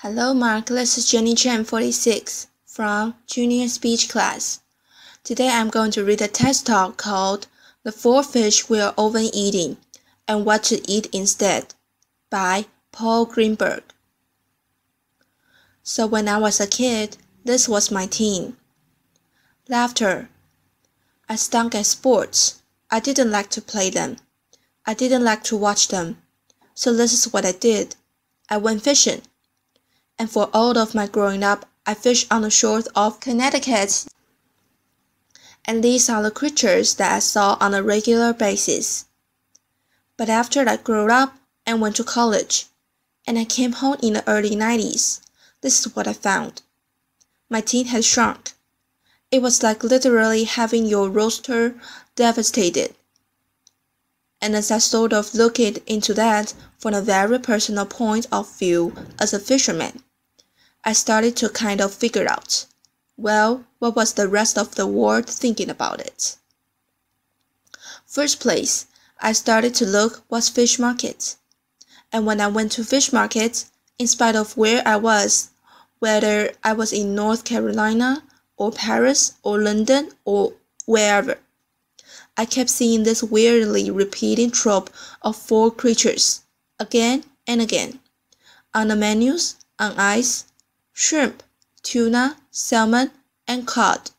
Hello Mark, this is Jenny Chen 46 from Junior Speech Class. Today I'm going to read a TED Talk called The 4 Fish We Are Often Eating and What to Eat Instead by Paul Greenberg. So when I was a kid, this was my teen. Laughter. I stunk at sports. I didn't like to play them. I didn't like to watch them. So this is what I did. I went fishing. And for all of my growing up, I fished on the shores of Connecticut. And these are the creatures that I saw on a regular basis. But after I grew up and went to college, and I came home in the early 90s, this is what I found. My teen had shrunk. It was like literally having your roster devastated. And as I sort of looked into that from a very personal point of view as a fisherman, I started to kind of figure out, well, what was the rest of the world thinking about it? First place, I started to look was fish markets. And when I went to fish markets, in spite of where I was, whether I was in North Carolina or Paris or London or wherever, I kept seeing this weirdly repeating trope of 4 creatures, again and again, on the menus, on ice, shrimp, tuna, salmon, and cod,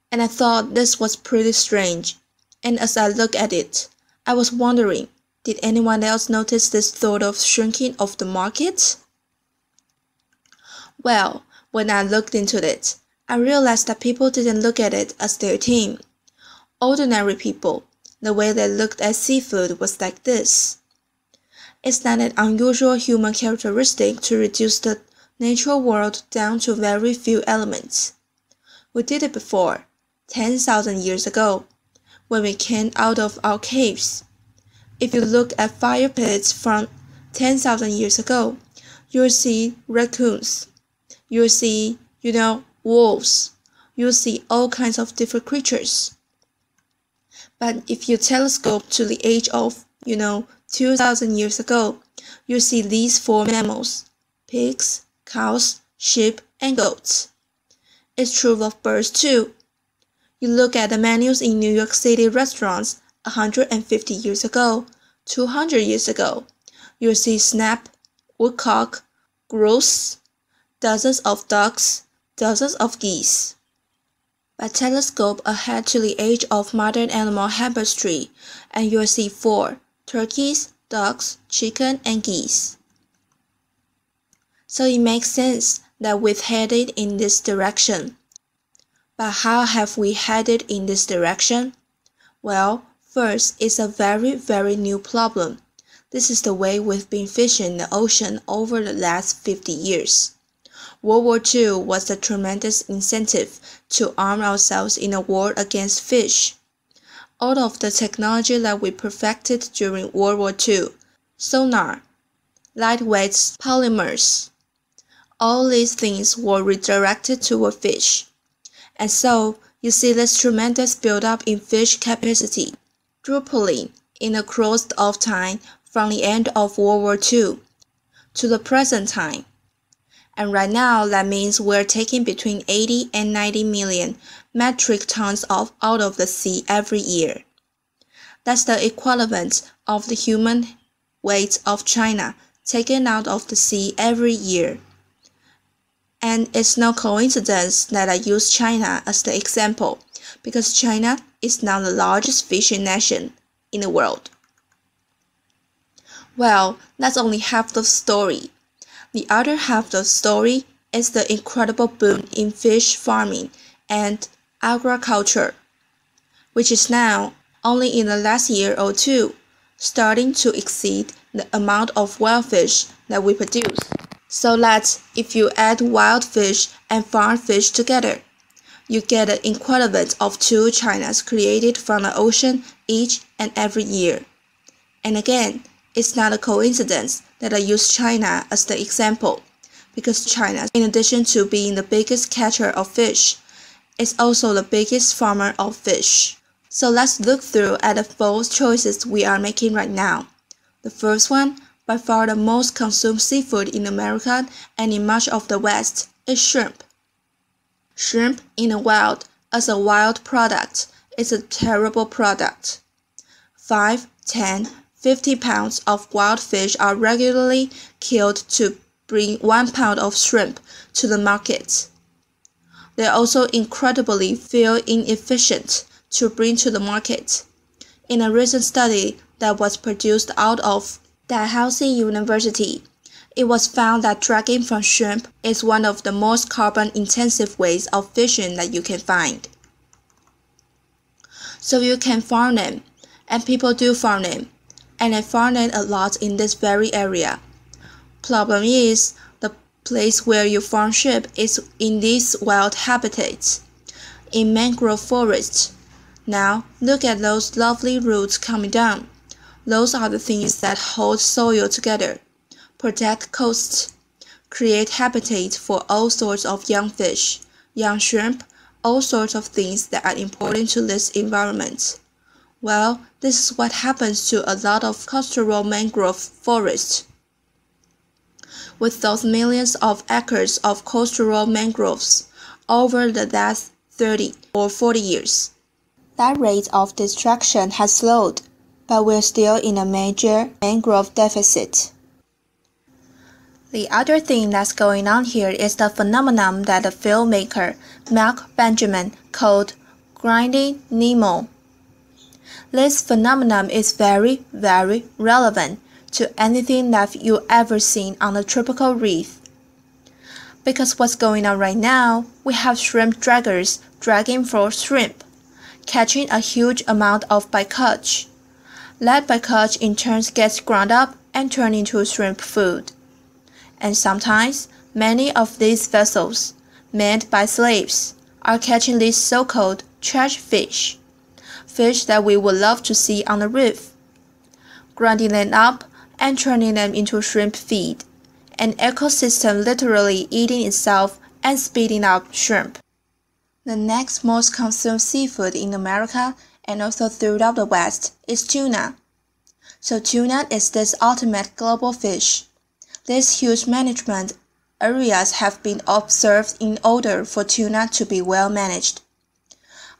and I thought this was pretty strange, and as I looked at it, I was wondering, did anyone else notice this sort of shrinking of the market? Well, when I looked into it, I realized that people didn't look at it as their team. Ordinary people, the way they looked at seafood was like this. It's not an unusual human characteristic to reduce the natural world down to very few elements. We did it before, 10,000 years ago, when we came out of our caves. If you look at fire pits from 10,000 years ago, you'll see raccoons. You'll see, wolves. You'll see all kinds of different creatures. But if you telescope to the age of, 2,000 years ago, you'll see these 4 mammals: pigs, cows, sheep, and goats. It's true of birds too. You look at the menus in New York City restaurants 150 years ago, 200 years ago, you'll see snipe, woodcock, grouse, dozens of ducks, dozens of geese. But telescope ahead to the age of modern animal husbandry, and you'll see 4: turkeys, ducks, chicken, and geese. So it makes sense that we've headed in this direction. But how have we headed in this direction? Well, first, it's a very, very new problem. This is the way we've been fishing the ocean over the last 50 years. World War II was a tremendous incentive to arm ourselves in a war against fish. All of the technology that we perfected during World War II, sonar, lightweight polymers, all these things were redirected toward fish. And so, you see this tremendous build-up in fish capacity, quadrupling in the course of time from the end of World War II to the present time. And right now, that means we're taking between 80 and 90 million metric tons out of the sea every year. That's the equivalent of the human weight of China taken out of the sea every year. And it's no coincidence that I use China as the example, because China is now the largest fishing nation in the world. Well, that's only half the story. The other half of the story is the incredible boom in fish farming and agriculture, which is now, only in the last year or two, starting to exceed the amount of wild fish that we produce. So that if you add wild fish and farm fish together, you get an equivalent of 2 Chinas created from the ocean each and every year. And again, it's not a coincidence that I use China as the example, because China, in addition to being the biggest catcher of fish, is also the biggest farmer of fish. So let's look through at the 4 choices we are making right now. The first one, By far the most consumed seafood in America and in much of the West is shrimp. Shrimp in the wild, as a wild product, is a terrible product. 5, 10, 50 pounds of wild fish are regularly killed to bring 1 pound of shrimp to the market. They are also incredibly fuel inefficient to bring to the market. In a recent study that was produced out of Dalhousie University, it was found that dragging from shrimp is one of the most carbon-intensive ways of fishing that you can find. So you can farm them, and people do farm them, and I farm them a lot in this very area. Problem is, the place where you farm shrimp is in these wild habitats, in mangrove forests. Now, look at those lovely roots coming down. Those are the things that hold soil together, protect coasts, create habitat for all sorts of young fish, young shrimp, all sorts of things that are important to this environment. Well, this is what happens to a lot of coastal mangrove forests. With those millions of acres of coastal mangroves over the last 30 or 40 years. That rate of destruction has slowed, but we're still in a major mangrove deficit. The other thing that's going on here is the phenomenon that the filmmaker Mark Benjamin called grinding Nemo. This phenomenon is very, very relevant to anything that you ever seen on a tropical reef. Because what's going on right now, we have shrimp draggers dragging for shrimp, catching a huge amount of bycatch. That bycatch in turn gets ground up and turned into shrimp food. And sometimes, many of these vessels, manned by slaves, are catching these so-called trash fish, fish that we would love to see on the reef, grinding them up and turning them into shrimp feed, an ecosystem literally eating itself and spitting out shrimp. The next most consumed seafood in America and also throughout the West is tuna. So tuna is this ultimate global fish. These huge management areas have been observed in order for tuna to be well managed.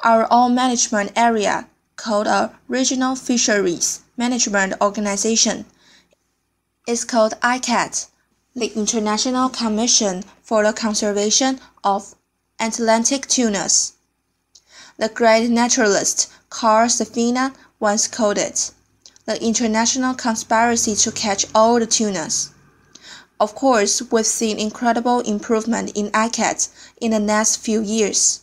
Our own management area, called a Regional Fisheries Management Organization, is called ICAT, the International Commission for the Conservation of Atlantic Tunas. The great naturalist Carl Safina once called it the international conspiracy to catch all the tunas. Of course, we've seen incredible improvement in ICAT in the last few years.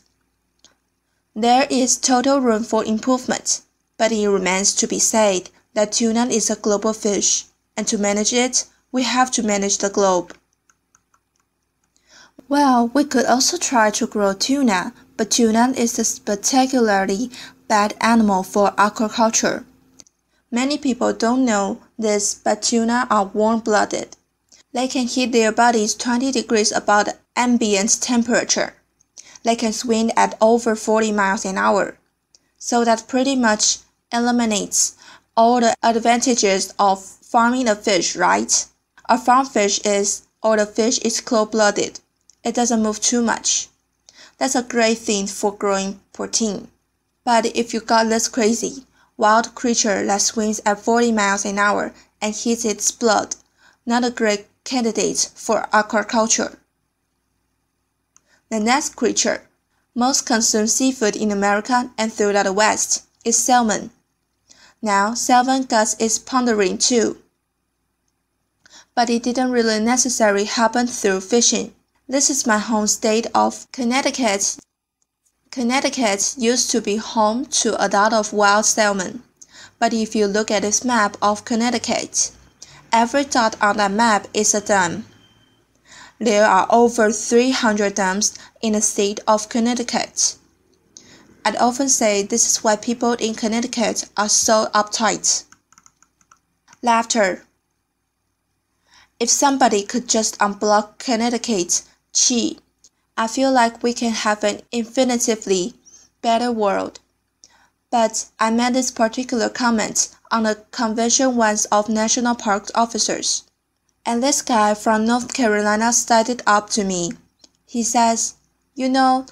There is total room for improvement, but it remains to be said that tuna is a global fish, and to manage it, we have to manage the globe. Well, we could also try to grow tuna, but tuna is a particularly bad animal for aquaculture. Many people don't know this, but tuna are warm-blooded. They can heat their bodies 20 degrees above the ambient temperature. They can swim at over 40 miles an hour. So that pretty much eliminates all the advantages of farming a fish, right? A farm fish is, or the fish is cold-blooded. It doesn't move too much. That's a great thing for growing protein. But if you got this crazy, wild creature that swims at 40 miles an hour and heats its blood, not a great candidate for aquaculture. The next creature, most consumed seafood in America and throughout the West, is salmon. Now, salmon got its pondering too. But it didn't really necessarily happen through fishing. This is my home state of Connecticut. Connecticut used to be home to a lot of wild salmon. But if you look at this map of Connecticut, every dot on that map is a dam. There are over 300 dams in the state of Connecticut. I'd often say this is why people in Connecticut are so uptight. Laughter. If somebody could just unblock Connecticut, gee, I feel like we can have an infinitively better world. But I made this particular comment on the convention once of national park officers. And this guy from North Carolina started up to me. He says, "You know,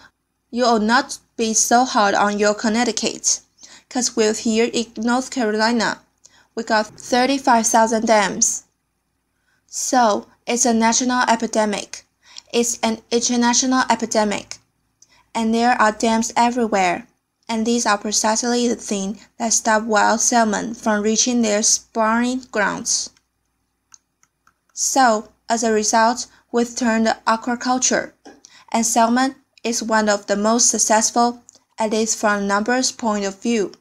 you ought not be so hard on your Connecticut, 'cause we're here in North Carolina. We got 35,000 dams. So, it's a national epidemic. It's an international epidemic. And there are dams everywhere. And these are precisely the things that stop wild salmon from reaching their spawning grounds. So, as a result, we've turned to aquaculture, and salmon is one of the most successful, at least from a numbers point of view.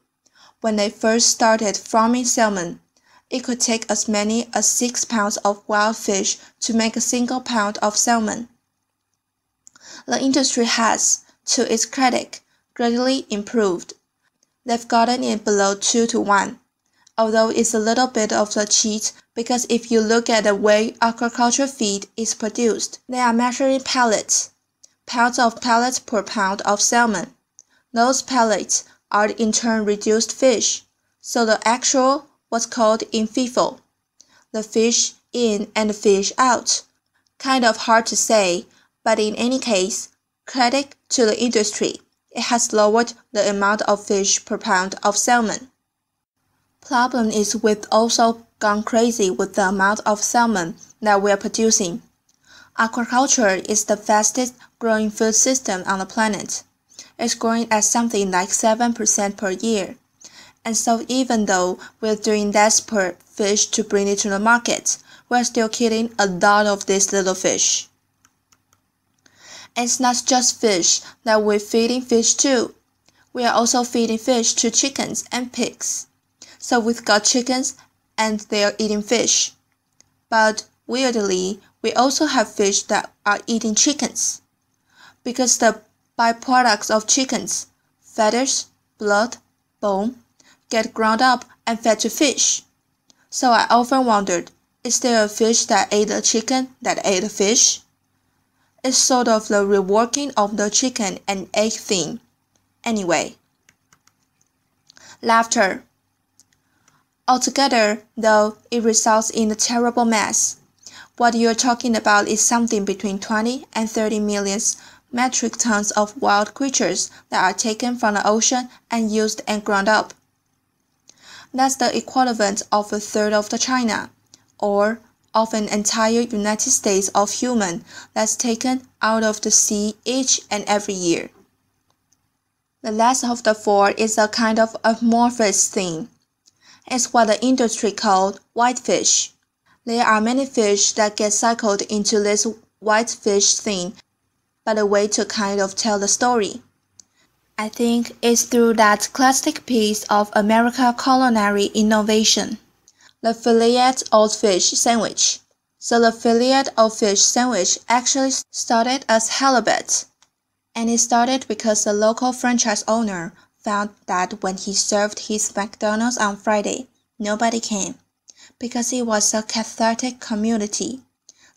When they first started farming salmon, it could take as many as 6 pounds of wild fish to make a single pound of salmon. The industry has, to its credit, greatly improved. They've gotten it below 2 to 1, although it's a little bit of a cheat because if you look at the way aquaculture feed is produced, they are measuring pellets, pounds of pellets per pound of salmon. Those pellets are in turn reduced fish, so the actual was called in FIFO, the fish in and the fish out. Kind of hard to say, but in any case, credit to the industry, it has lowered the amount of fish per pound of salmon. Problem is we've also gone crazy with the amount of salmon that we're producing. Aquaculture is the fastest growing food system on the planet. It's growing at something like 7% per year. And so even though we're doing less per fish to bring it to the market, we're still killing a lot of these little fish. It's not just fish that we're feeding fish to. We are also feeding fish to chickens and pigs. So we've got chickens and they're eating fish. But weirdly, we also have fish that are eating chickens. Because the byproducts of chickens, feathers, blood, bone, get ground up and fed to fish. So I often wondered, is there a fish that ate a chicken that ate a fish? It's sort of the reworking of the chicken and egg thing. Anyway. Laughter. Altogether, though, it results in a terrible mess. What you're talking about is something between 20 and 30 million metric tons of wild creatures that are taken from the ocean and used and ground up. That's the equivalent of a third of the China, or of an entire United States of human that's taken out of the sea each and every year. The last of the four is a kind of amorphous thing. It's what the industry called whitefish. There are many fish that get cycled into this whitefish thing, but a way to kind of tell the story, I think, is through that classic piece of American culinary innovation, the filleted old fish sandwich. So the filleted old fish sandwich actually started as halibut, and it started because the local franchise owner found that when he served his McDonald's on Friday, nobody came, because it was a Catholic community.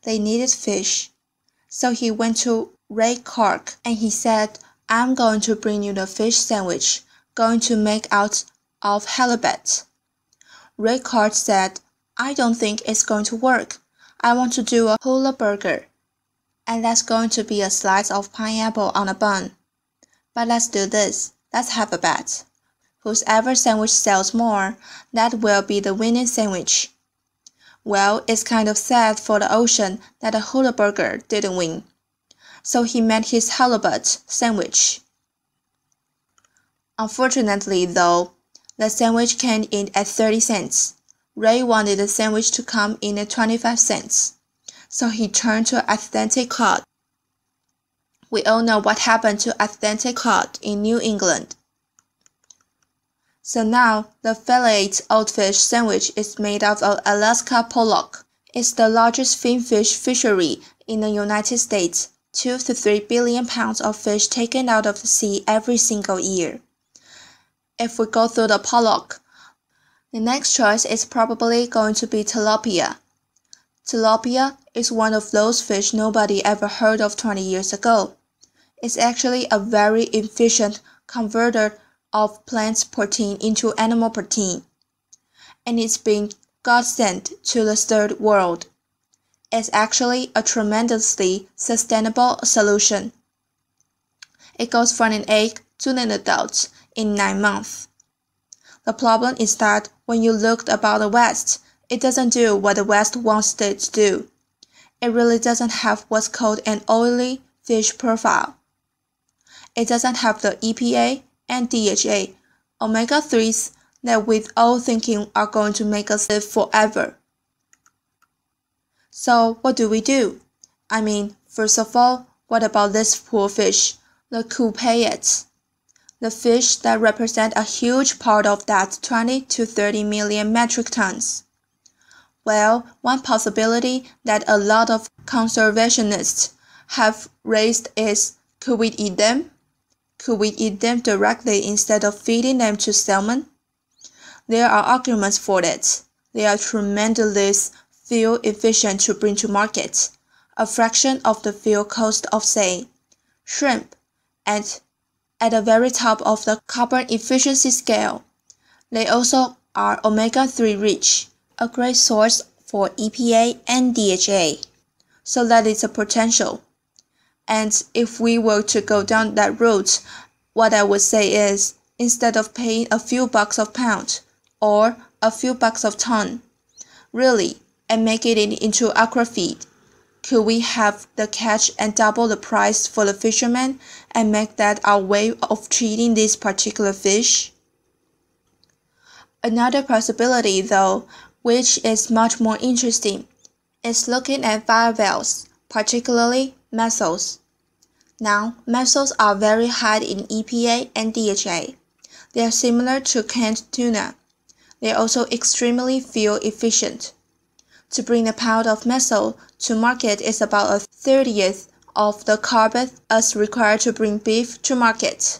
They needed fish. So he went to Ray Kroc and he said, "I'm going to bring you the fish sandwich, going to make out of halibut." Ray Kroc said, "I don't think it's going to work. I want to do a hula burger. And that's going to be a slice of pineapple on a bun. But let's do this. Let's have a bet. Whoever sandwich sells more, that will be the winning sandwich." Well, it's kind of sad for the ocean that the hula burger didn't win. So he made his halibut sandwich. Unfortunately, though, the sandwich came in at 30 cents. Ray wanted the sandwich to come in at 25 cents. So he turned to authentic cod. We all know what happened to authentic cod in New England. So now, the filleted old fish sandwich is made out of Alaska pollock. It's the largest finfish fishery in the United States. 2 to 3 billion pounds of fish taken out of the sea every single year. If we go through the pollock, the next choice is probably going to be tilapia. Tilapia is one of those fish nobody ever heard of 20 years ago. It's actually a very efficient converter of plant protein into animal protein. and it's been godsend to the third world. It's actually a tremendously sustainable solution. It goes from an egg to an adult in 9 months. The problem is that when you look about the West, it doesn't do what the West wants it to do. It really doesn't have what's called an oily fish profile. It doesn't have the EPA and DHA, omega-3s that we're all thinking are going to make us live forever. So what do? I mean, first of all, what about this poor fish, the cupaids? The fish that represent a huge part of that 20 to 30 million metric tons. Well, one possibility that a lot of conservationists have raised is, could we eat them? Could we eat them directly instead of feeding them to salmon? There are arguments for it. They are tremendously fuel efficient to bring to market, a fraction of the fuel cost of, say, shrimp, and at the very top of the carbon efficiency scale. They also are omega-3 rich, a great source for EPA and DHA. So that is a potential. And if we were to go down that route, what I would say is, instead of paying a few bucks a pound or a few bucks a ton, really, and make it into aquafeed, could we have the catch and double the price for the fishermen and make that our way of treating this particular fish? Another possibility, though, which is much more interesting, is looking at bivalves, particularly mussels. Now, mussels are very high in EPA and DHA. They are similar to canned tuna. They are also extremely fuel efficient. To bring a pound of mussel to market is about a 30th of the carbon as required to bring beef to market.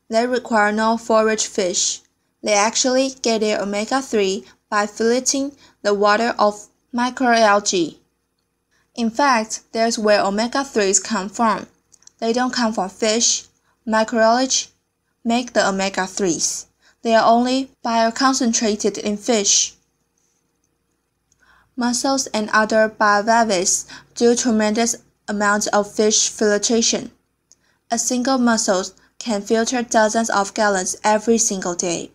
They require no forage fish. They actually get their omega-3 by filleting the water of microalgae. In fact, there's where omega-3s come from. They don't come from fish. Microalgae make the omega-3s. They are only bioconcentrated in fish. Mussels and other bivalves do tremendous amounts of fish filtration. A single mussel can filter dozens of gallons every single day.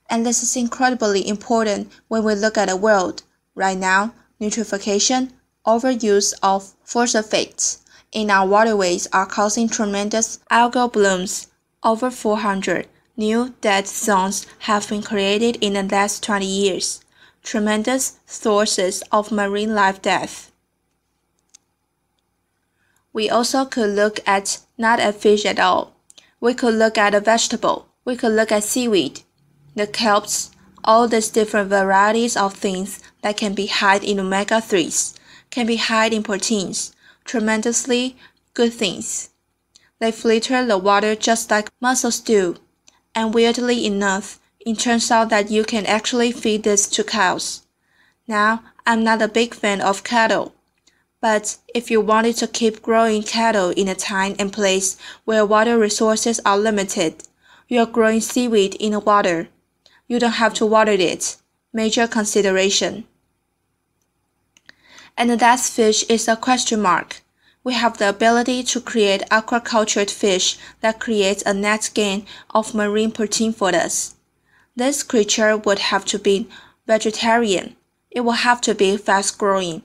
And this is incredibly important when we look at the world. Right now, eutrophication, overuse of phosphates in our waterways are causing tremendous algal blooms. Over 400 new dead zones have been created in the last 20 years. Tremendous sources of marine life death. We also could look at not at fish at all. We could look at a vegetable. We could look at seaweed, the kelps, all these different varieties of things that can be high in omega-3s, can be high in proteins, tremendously good things. They filter the water just like mussels do, and weirdly enough, it turns out that you can actually feed this to cows. Now, I'm not a big fan of cattle, but if you wanted to keep growing cattle in a time and place where water resources are limited, you are growing seaweed in the water. You don't have to water it. Major consideration. And the last fish is a question mark. We have the ability to create aquacultured fish that creates a net gain of marine protein for us. This creature would have to be vegetarian. It will have to be fast-growing.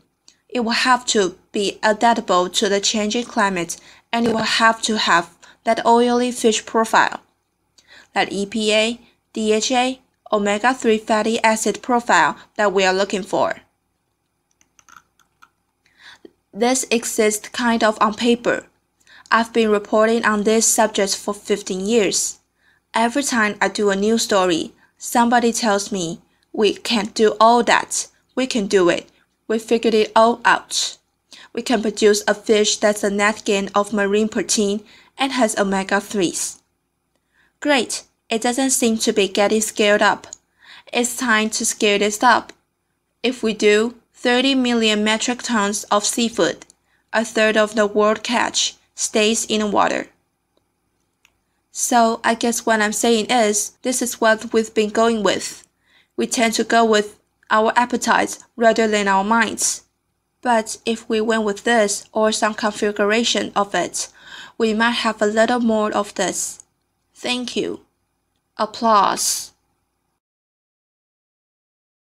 It will have to be adaptable to the changing climate, and it will have to have that oily fish profile, that EPA, DHA, omega-3 fatty acid profile that we are looking for. This exists kind of on paper. I've been reporting on this subject for 15 years. Every time I do a new story, somebody tells me, we can't do all that. We can do it. We figured it all out. We can produce a fish that's a net gain of marine protein and has omega-3s. Great. It doesn't seem to be getting scaled up. It's time to scale this up. If we do, 30 million metric tons of seafood, a third of the world catch, stays in the water. So I guess what I'm saying is, this is what we've been going with. We tend to go with our appetites rather than our minds. But if we went with this or some configuration of it, we might have a little more of this. Thank you. Applause.